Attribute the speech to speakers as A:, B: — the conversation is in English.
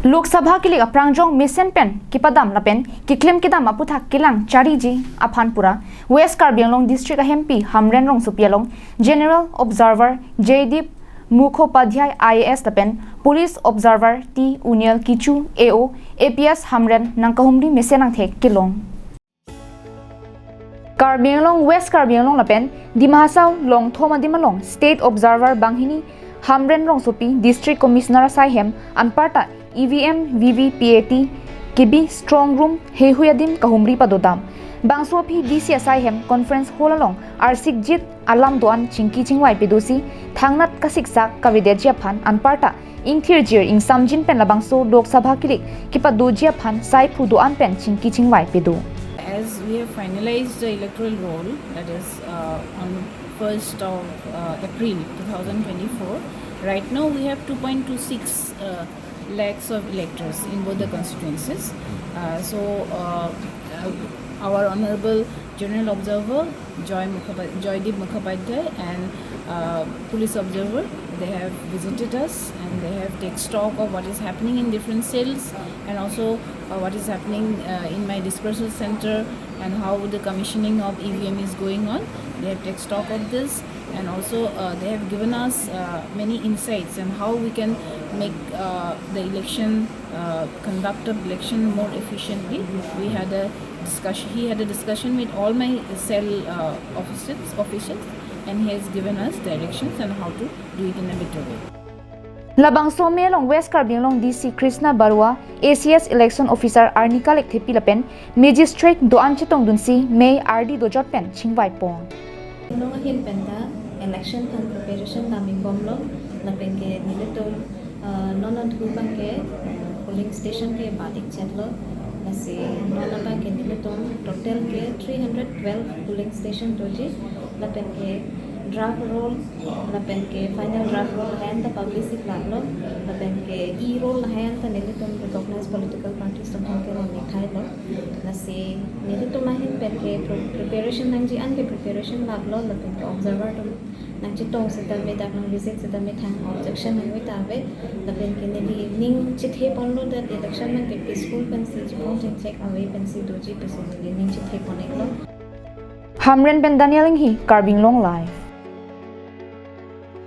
A: Lok Sabha kilik aprangjong misen pen kipadam lapen kiklem kidam aphuthak kilang chariji aphanpura West Karbi Anglong District MP Hamren Rongsopi along General Observer Jaydeep Mukhopadhyay IAS lapen Police Observer T Uniel Kichu AO APS Hamren nang kahumri misen ang thek kilong Karbi Anglong West Karbi Anglong lapen Dimahasaw long thoma dimalong State Observer banghini Hamren Rongsopi District Commissioner Saihem anparta EVM VVPAT Kibi Strong Room Hehuyadim Kahumri Padodam Bangsopi DC Saihem Conference Hall along Arsik Jit Alam Doan Chingki Chingwai Pedosi Thangnat Kasiksak Kavidejia Phan Anparta Ingthirjir Ing Samjin Pen Labangso Lok Sabha Kilik Kipadojia Phan Sai Phudoan Pen Chingki Chingwai Pedo.
B: As we have finalized the electoral roll, that is on 1st of April 2024, right now we have 2.26 lakhs of electors in both the constituencies. Our Honorable General Observer Jaydeep Mukhopadhyay and Police Observer, they have visited us and they have taken stock of what is happening in different cells and also what is happening in my dispersal center and how the commissioning of EVM is going on. They have taken stock of this and also they have given us many insights on how we can make the election, conduct of election more efficiently. We had a discussion. He had a discussion with all my cell officials, and he has given us directions on how to do it in a better way.
A: Labang Some long West Karbi Anglong DC Krishna Barua ACS Election Officer Arnika Lekthepi lapen Magistrate Doan Chitong Dunsi May RD Dojot Pen Chingwai Pong.
C: Nung ahin penta election and preparation nami bomlo lapen ke nilito nonon hubang ke polling station ke badik chatlo nasi nonaba ke nilito total ke 312 polling station toji lapen ke draft roll lapen ke final draft roll hand the publicity platlo lapen ke e-roll hand the nilito recognized political parties to hand ke roni thailo nasi nilito mahin pen ke preparation nangji an ke preparation lablo lapen ke observer to nangji tong sita me dak nang visit sita me thang objection nang we tabe lapen ke nili evening chithe ponlo that election nang ke peaceful pen si chipon check away pen si doji peaceful evening chithe poneklo
A: Hamren Ben Daniel Hi Karbi Anglong Live.